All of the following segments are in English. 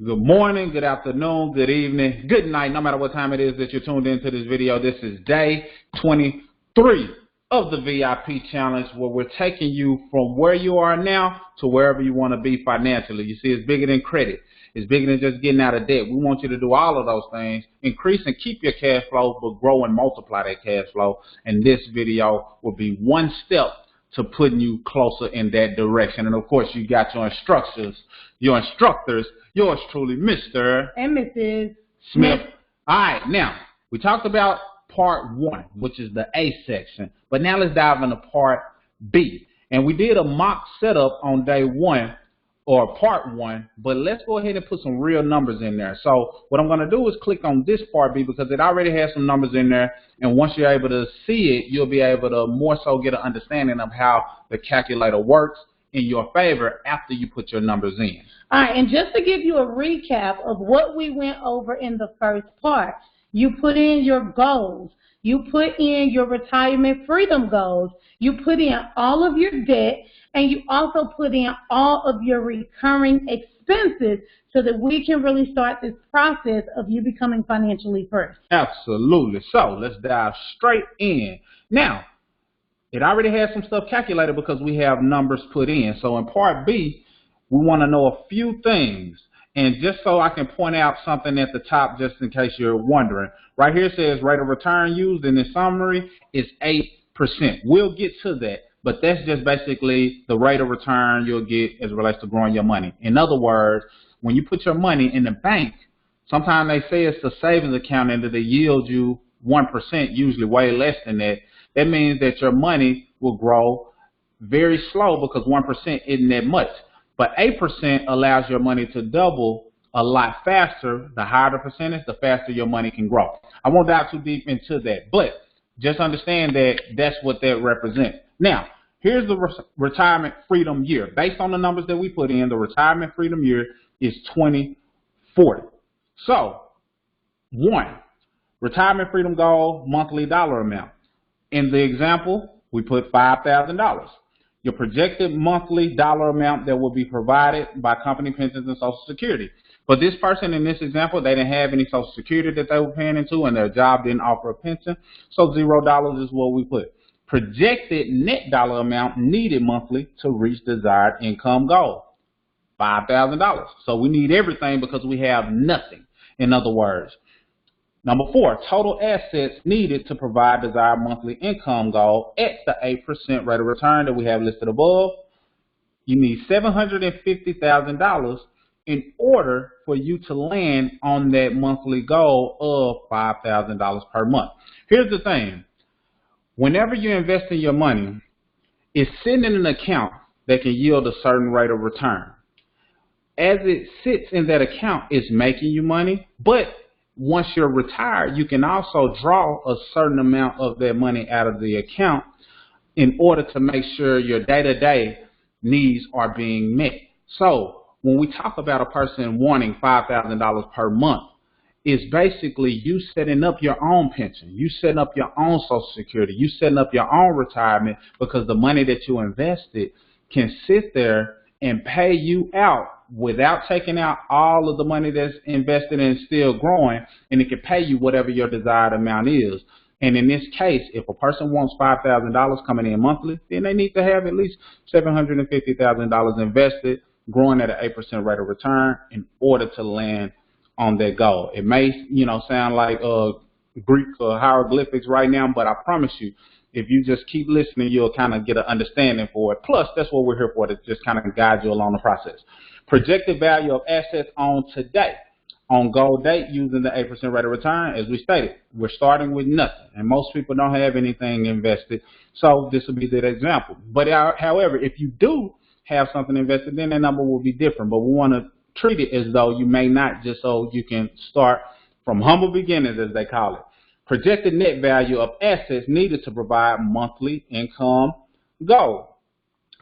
Good morning, good afternoon, good evening, good night, no matter what time it is that you're tuned into this video. This is day 23 of the VIP Challenge, where we're taking you from where you are now to wherever you want to be financially. You see, it's bigger than credit. It's bigger than just getting out of debt. We want you to do all of those things, increase and keep your cash flow, but grow and multiply that cash flow. And this video will be one step to putting you closer in that direction. And of course, you got your instructors, yours truly, Mr. and Mrs. Smith. All right, now, we talked about part one, which is the A section, but now let's dive into part B. And we did a mock setup on day one, or part one, but let's go ahead and put some real numbers in there. So what I'm going to do is click on this part B, because it already has some numbers in there, and once you're able to see it, you'll be able to more so get an understanding of how the calculator works in your favor after you put your numbers in. All right, and just to give you a recap of what we went over in the first part, you put in your goals, you put in your retirement freedom goals, you put in all of your debt, and you also put in all of your recurring expenses so that we can really start this process of you becoming financially free. Absolutely. So let's dive straight in. Now, it already has some stuff calculated because we have numbers put in. So in part B, we want to know a few things. And just so I can point out something at the top, just in case you're wondering, right here it says rate of return used in the summary is 8%. We'll get to that, but that's just basically the rate of return you'll get as it relates to growing your money. In other words, when you put your money in the bank, sometimes they say it's a savings account and that they yield you 1%, usually way less than that. That means that your money will grow very slow because 1% isn't that much. But 8% allows your money to double a lot faster. The higher the percentage, the faster your money can grow. I won't dive too deep into that, but just understand that that's what that represents. Now, here's the retirement freedom year. Based on the numbers that we put in, the retirement freedom year is 2040. So, 1, retirement freedom goal, monthly dollar amount. In the example, we put $5,000. Your projected monthly dollar amount that will be provided by company pensions and Social Security. For this person in this example, they didn't have any Social Security that they were paying into, and their job didn't offer a pension, so $0 is what we put. Projected net dollar amount needed monthly to reach desired income goal, $5,000. So we need everything because we have nothing. In other words, number 4, total assets needed to provide desired monthly income goal at the 8% rate of return that we have listed above. You need $750,000 in order for you to land on that monthly goal of $5,000 per month. Here's the thing. Whenever you invest in your money, it's sitting in an account that can yield a certain rate of return. As it sits in that account, it's making you money, but once you're retired, you can also draw a certain amount of that money out of the account in order to make sure your day-to-day needs are being met. So when we talk about a person wanting $5,000 per month, it's basically you setting up your own pension, you setting up your own Social Security, you setting up your own retirement, because the money that you invested can sit there and pay you out without taking out all of the money that's invested and still growing, and it can pay you whatever your desired amount is. And in this case, if a person wants $5,000 coming in monthly, then they need to have at least $750,000 invested, growing at an 8% rate of return in order to land on that goal. It may, sound like Greek hieroglyphics right now, but I promise you, if you just keep listening, you'll kind of get an understanding for it. Plus, that's what we're here for, to just kind of guide you along the process. Projected value of assets on today. On goal date, using the 8% rate of return, as we stated, we're starting with nothing. And most people don't have anything invested, so this will be the example. But however, if you do have something invested, then that number will be different. But we want to treat it as though you may not, just so you can start from humble beginnings, as they call it. Projected net value of assets needed to provide monthly income goal.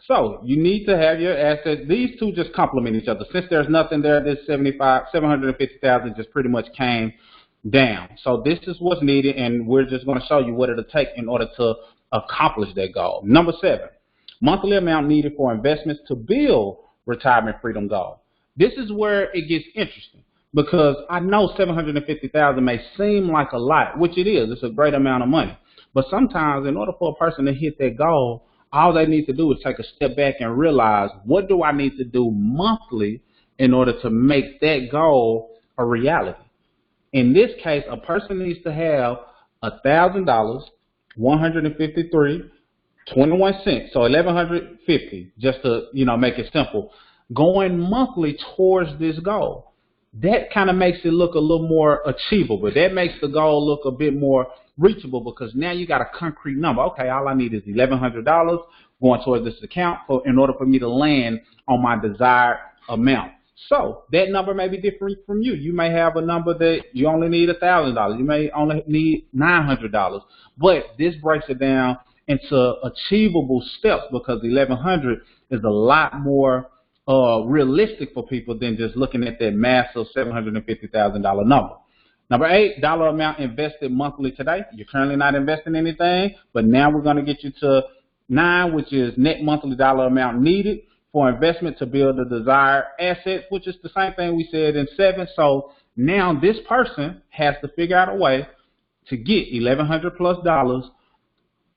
So you need to have your assets. These two just complement each other. Since there's nothing there, this $750,000 just pretty much came down. So this is what's needed, and we're just going to show you what it'll take in order to accomplish that goal. Number 7, monthly amount needed for investments to build retirement freedom goal. this is where it gets interesting, because I know 750,000 may seem like a lot, which it is. It's a great amount of money. But sometimes in order for a person to hit that goal, all they need to do is take a step back and realize, what do I need to do monthly in order to make that goal a reality? In this case, a person needs to have $1,000, 153.21 cents, so 1,150, just to make it simple, going monthly towards this goal. That kind of makes it look a little more achievable. That makes the goal look a bit more reachable, because now you got a concrete number. Okay, all I need is $1,100 going towards this account in order for me to land on my desired amount. So that number may be different from you. You may have a number that you only need $1,000. You may only need $900. But this breaks it down into achievable steps, because 1,100 is a lot more realistic for people than just looking at that massive $750,000 number. Number 8, dollar amount invested monthly today. You're currently not investing anything, but now we're going to get you to 9, which is net monthly dollar amount needed for investment to build the desired assets, which is the same thing we said in 7. So now this person has to figure out a way to get $1,100 plus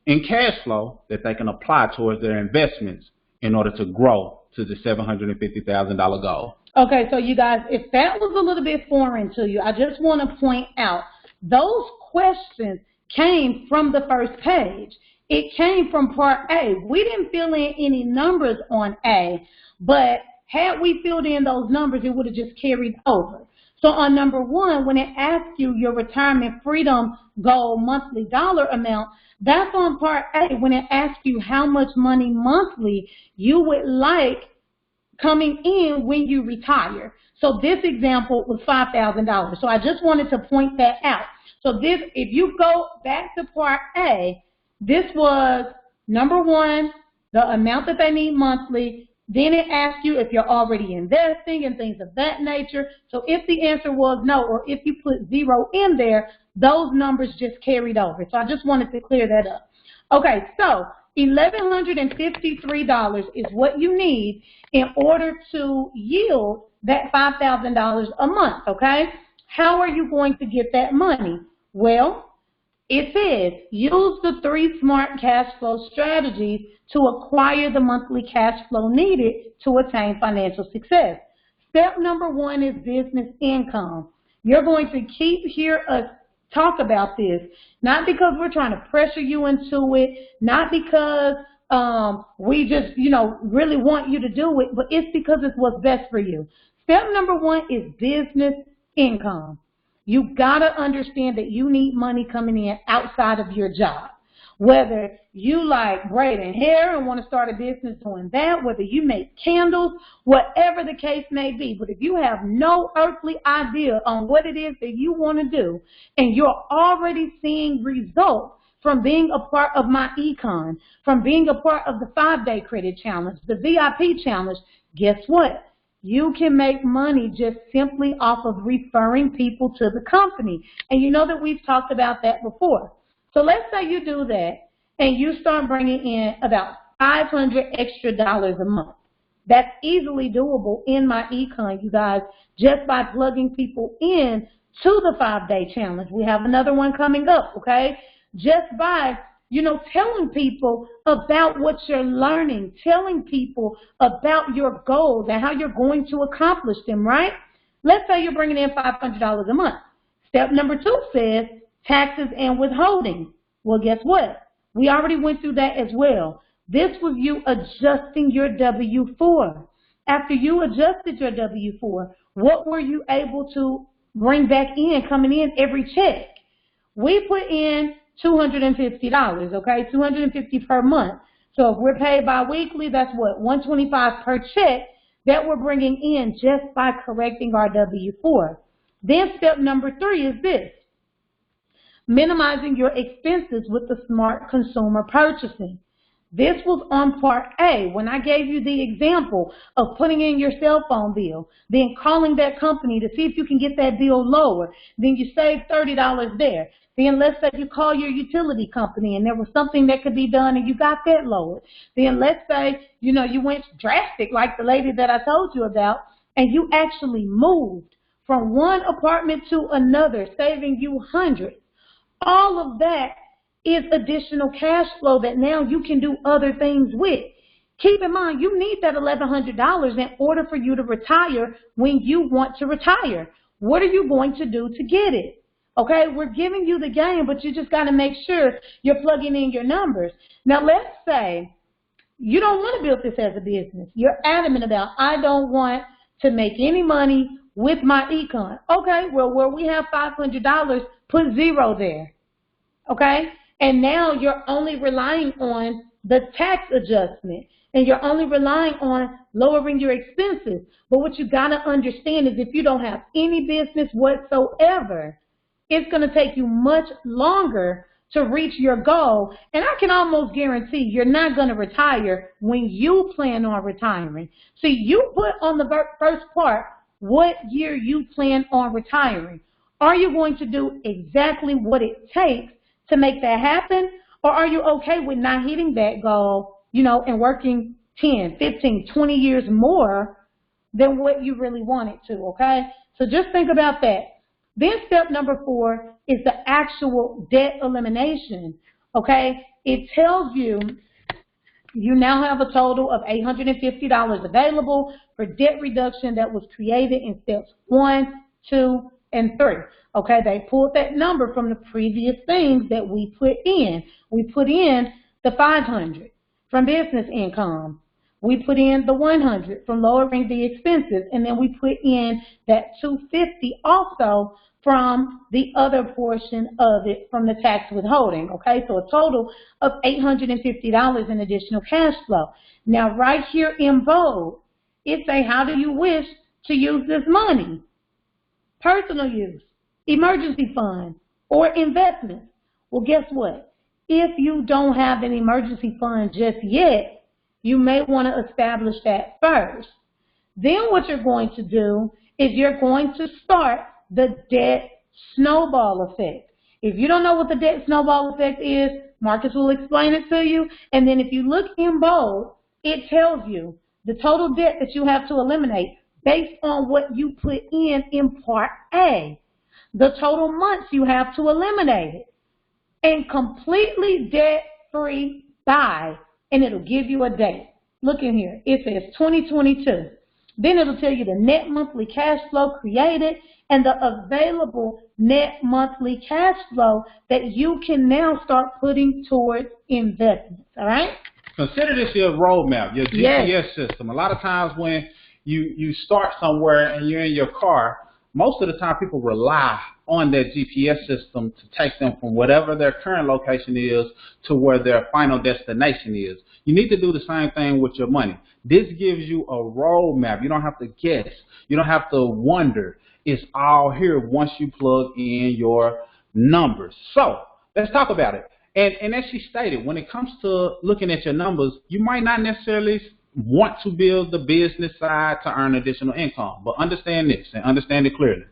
in cash flow that they can apply towards their investments in order to grow to the $750,000 goal. Okay, so you guys, if that was a little bit foreign to you, I just want to point out those questions came from the first page. It came from part A. We didn't fill in any numbers on A, but had we filled in those numbers, it would have just carried over. So on number 1, when it asks you your retirement freedom goal monthly dollar amount, that's on part A. When it asks you how much money monthly you would like coming in when you retire. So this example was $5,000. So I just wanted to point that out. So this, if you go back to part A, this was number 1, the amount that they need monthly. Then it asks you if you're already investing and things of that nature. So if the answer was no, or if you put 0 in there, those numbers just carried over. So I just wanted to clear that up. Okay, so $1,153 is what you need in order to yield that $5,000 a month, okay? How are you going to get that money? Well, it says use the 3 smart cash flow strategies to acquire the monthly cash flow needed to attain financial success. Step number 1 is business income. You're going to keep hear us talk about this, not because we're trying to pressure you into it, not because we just, really want you to do it, but it's because it's what's best for you. Step number 1 is business income. You got to understand that you need money coming in outside of your job. Whether you like braiding hair and want to start a business doing that, whether you make candles, whatever the case may be. But if you have no earthly idea on what it is that you want to do, and you're already seeing results from being a part of MyEcon, from being a part of the 5-day credit challenge, the VIP challenge, guess what? You can make money just simply off of referring people to the company. And you know that we've talked about that before. So let's say you do that and you start bringing in about $500 extra a month. That's easily doable in MyEcon, you guys, just by plugging people in to the 5-day challenge. We have another one coming up, okay? Just by, telling people about what you're learning, telling people about your goals and how you're going to accomplish them, right? Let's say you're bringing in $500 a month. Step number 2 says taxes and withholding. Well, guess what? We already went through that as well. This was you adjusting your W-4. After you adjusted your W-4, what were you able to bring back in, coming in every check? We put in $250, okay? $250 per month. So if we're paid bi-weekly, that's what? $125 per check that we're bringing in just by correcting our W-4. Then step number 3 is this: minimizing your expenses with the smart consumer purchasing. This was on part A when I gave you the example of putting in your cell phone bill, then calling that company to see if you can get that bill lower. Then you save $30 there. Then let's say you call your utility company and there was something that could be done and you got that lowered. Then let's say, you went drastic like the lady that I told you about, and you actually moved from one apartment to another, saving you hundreds. All of that is additional cash flow that now you can do other things with. Keep in mind, you need that $1,100 in order for you to retire when you want to retire. What are you going to do to get it? Okay, we're giving you the game, but you just got to make sure you're plugging in your numbers. Now, let's say you don't want to build this as a business. You're adamant about, I don't want to make any money with MyEcon. Okay, well, where we have $500, put 0 there. Okay, and now you're only relying on the tax adjustment, and you're only relying on lowering your expenses. But what you got to understand is if you don't have any business whatsoever, it's going to take you much longer to reach your goal. And I can almost guarantee you're not going to retire when you plan on retiring. See, you put on the first part what year you plan on retiring. Are you going to do exactly what it takes to make that happen? Or are you okay with not hitting that goal, and working 10, 15, 20 years more than what you really wanted to, okay? So just think about that. Then step number 4 is the actual debt elimination, okay? It tells you you now have a total of $850 available for debt reduction that was created in steps 1, 2, and 3. Okay, they pulled that number from the previous things that we put in. We put in the $500 from business income. We put in the $100 from lowering the expenses, and then we put in that $250 also from the other portion of it from the tax withholding. Okay, so a total of $850 in additional cash flow. Now, right here in bold, it says, how do you wish to use this money? Personal use, emergency fund, or investments. Well, guess what? If you don't have an emergency fund just yet, you may want to establish that first. Then what you're going to do is you're going to start the debt snowball effect. If you don't know what the debt snowball effect is, Marcus will explain it to you. And then if you look in bold, it tells you the total debt that you have to eliminate based on what you put in Part A, the total months you have to eliminate it, and completely debt-free by, and it'll give you a date. Look in here. It says 2022. Then it'll tell you the net monthly cash flow created and the available net monthly cash flow that you can now start putting towards investments, all right? Consider this your roadmap, your GPS system. A lot of times when you start somewhere and you're in your car, most of the time people rely on that GPS system to take them from whatever their current location is to where their final destination is. You need to do the same thing with your money. This gives you a roadmap. You don't have to guess. You don't have to wonder. It's all here once you plug in your numbers. So let's talk about it. And as she stated, when it comes to looking at your numbers, you might not necessarily want to build the business side to earn additional income. But understand this and understand it clearly.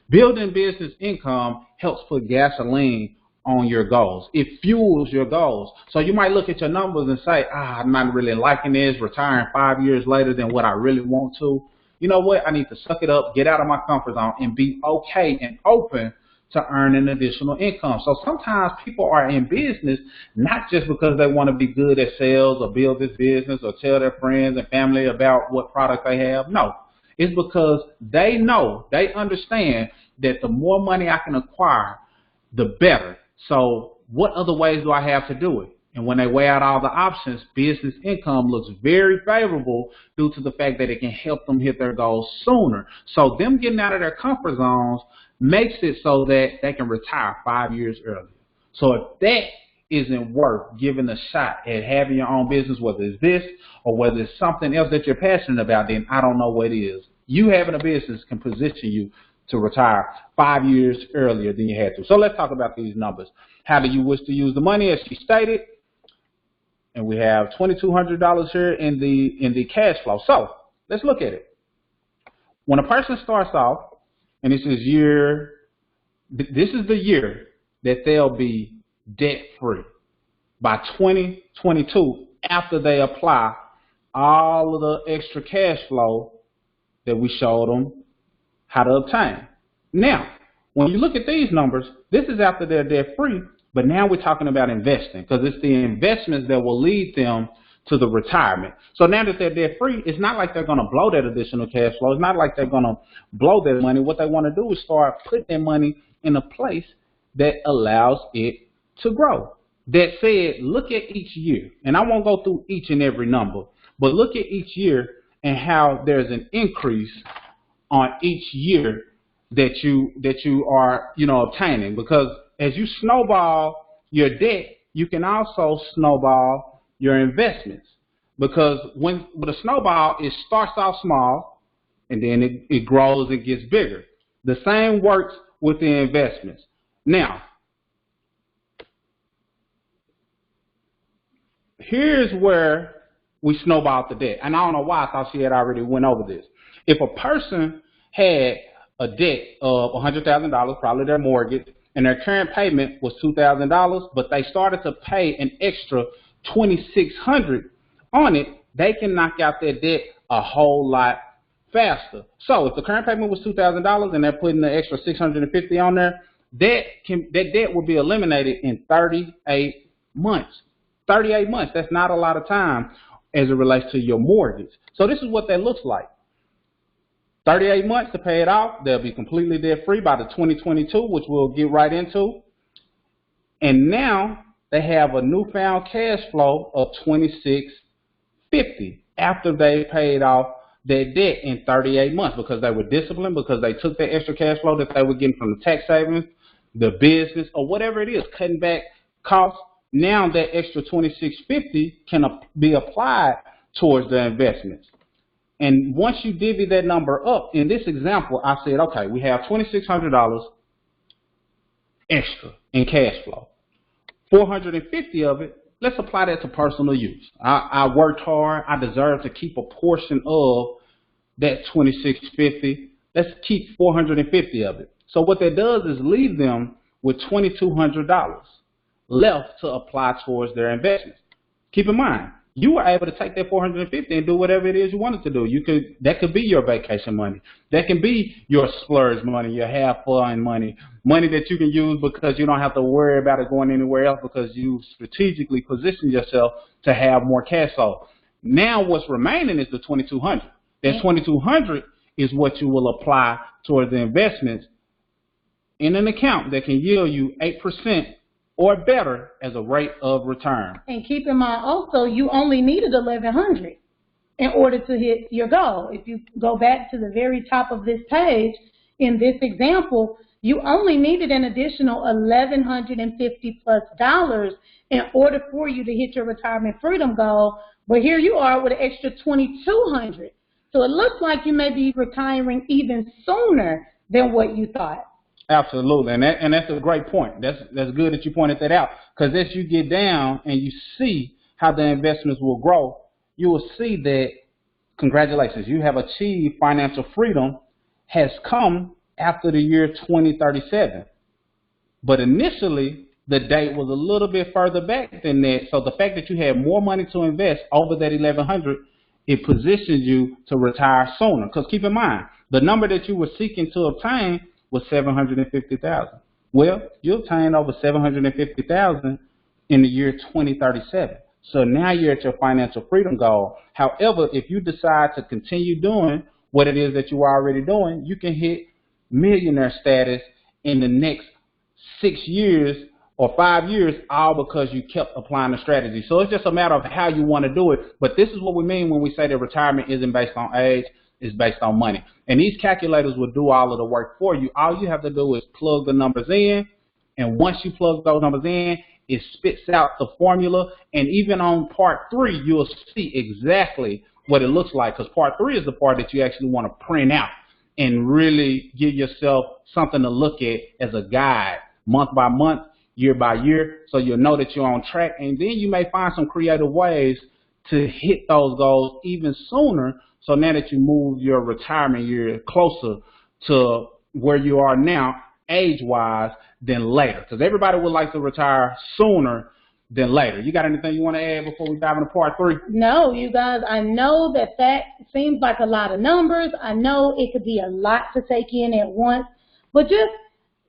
Building business income helps put gasoline on your goals. It fuels your goals. So you might look at your numbers and say, I'm not really liking this, retiring 5 years later than what I really want to. You know what? I need to suck it up, get out of my comfort zone, and be okay and open to earning additional income. So sometimes people are in business not just because they want to be good at sales or build this business or tell their friends and family about what product they have. No, it's because they know, they understand that the more money I can acquire, the better. So what other ways do I have to do it? And when they weigh out all the options, business income looks very favorable due to the fact that it can help them hit their goals sooner. So them getting out of their comfort zones makes it so that they can retire 5 years earlier. So if that isn't worth giving a shot at having your own business, whether it's this or whether it's something else that you're passionate about, then I don't know what is. You having a business can position you to retire 5 years earlier than you had to. So let's talk about these numbers. How do you wish to use the money, as she stated? And we have $2,200 here in the cash flow. So let's look at it. When a person starts off, and this is the year that they'll be debt-free by 2022 after they apply all of the extra cash flow that we showed them how to obtain. Now, when you look at these numbers, this is after they're debt-free, but now we're talking about investing because it's the investments that will lead them to the retirement. So now that they're debt-free, it's not like they're going to blow that additional cash flow. It's not like they're going to blow their money. What they want to do is start putting their money in a place that allows it to grow. That said, look at each year, and I won't go through each and every number, but look at each year and how there's an increase on each year that you are obtaining, because as you snowball your debt, you can also snowball your investments, because when with a snowball, it starts off small and then it grows and gets bigger. The same works with the investments. Now, here's where we snowballed the debt, and I don't know why I thought she had already went over this. If a person had a debt of $100,000, probably their mortgage, and their current payment was $2,000, but they started to pay an extra $2,600 on it, they can knock out their debt a whole lot faster. So if the current payment was $2,000 and they're putting the extra $650 on there, that debt will be eliminated in 38 months. 38 months, that's not a lot of time as it relates to your mortgage. So this is what that looks like. 38 months to pay it off. They'll be completely debt-free by the 2022, which we'll get right into. And now they have a newfound cash flow of $2,650 after they paid off their debt in 38 months, because they were disciplined, because they took that extra cash flow that they were getting from the tax savings, the business, or whatever it is, cutting back costs. Now that extra $2,650 can be applied towards the investments. And once you divvy that number up, in this example, I said, okay, we have $2,600 extra in cash flow. 450 of it, let's apply that to personal use. I worked hard. I deserve to keep a portion of that $2,650. Let's keep 450 of it. So what that does is leave them with $2,200 left to apply towards their investments. Keep in mind, you were able to take that 450 and do whatever it is you wanted to do. That could be your vacation money. That can be your splurge money, your have fun money, money that you can use because you don't have to worry about it going anywhere else, because you strategically position yourself to have more cash flow. Now what's remaining is the 2,200. That 2,200 is what you will apply towards the investments in an account that can yield you 8% or better as a rate of return. And keep in mind also, you only needed $1,100 in order to hit your goal. If you go back to the very top of this page, in this example, you only needed an additional $1,150 plus in order for you to hit your retirement freedom goal. But here you are with an extra $2,200. So it looks like you may be retiring even sooner than what you thought. Absolutely, and that's a great point. That's good that you pointed that out, because as you get down and you see how the investments will grow, you will see that, congratulations, you have achieved financial freedom has come after the year 2037. But initially, the date was a little bit further back than that. So the fact that you had more money to invest over that $1,100, it positions you to retire sooner. Because keep in mind, the number that you were seeking to obtain was $750,000. Well, you obtained over $750,000 in the year 2037. So now you're at your financial freedom goal. However, if you decide to continue doing what it is that you are already doing, you can hit millionaire status in the next 6 years or 5 years, all because you kept applying the strategy. So it's just a matter of how you want to do it. But this is what we mean when we say that retirement isn't based on age. Is based on money. And these calculators will do all of the work for you. All you have to do is plug the numbers in, and once you plug those numbers in, it spits out the formula. And even on part 3, you'll see exactly what it looks like, because part 3 is the part that you actually want to print out and really give yourself something to look at as a guide, month by month, year by year, so you'll know that you're on track. And then you may find some creative ways to hit those goals even sooner. So now that you move your retirement year closer to where you are now, age-wise, than later. Because everybody would like to retire sooner than later. You got anything you want to add before we dive into part 3? No, you guys, I know that seems like a lot of numbers. I know it could be a lot to take in at once, but just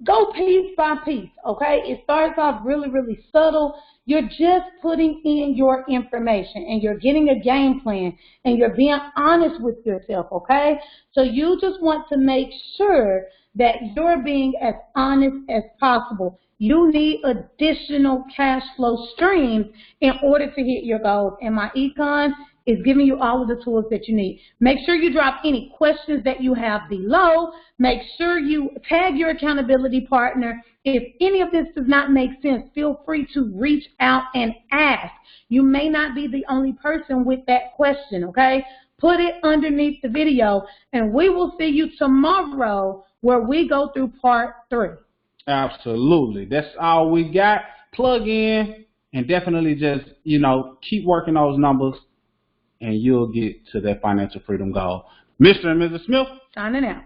go piece by piece, okay? It starts off really, really subtle. You're just putting in your information, and you're getting a game plan, and you're being honest with yourself, okay? So you just want to make sure that you're being as honest as possible. You need additional cash flow streams in order to hit your goals, and MyEcon is giving you all of the tools that you need. Make sure you drop any questions that you have below. Make sure you tag your accountability partner. If any of this does not make sense, feel free to reach out and ask. You may not be the only person with that question, okay? Put it underneath the video, and we will see you tomorrow where we go through part 3. Absolutely. That's all we got. Plug in and definitely just, keep working those numbers, and you'll get to that financial freedom goal. Mr. and Mrs. Smith, signing out.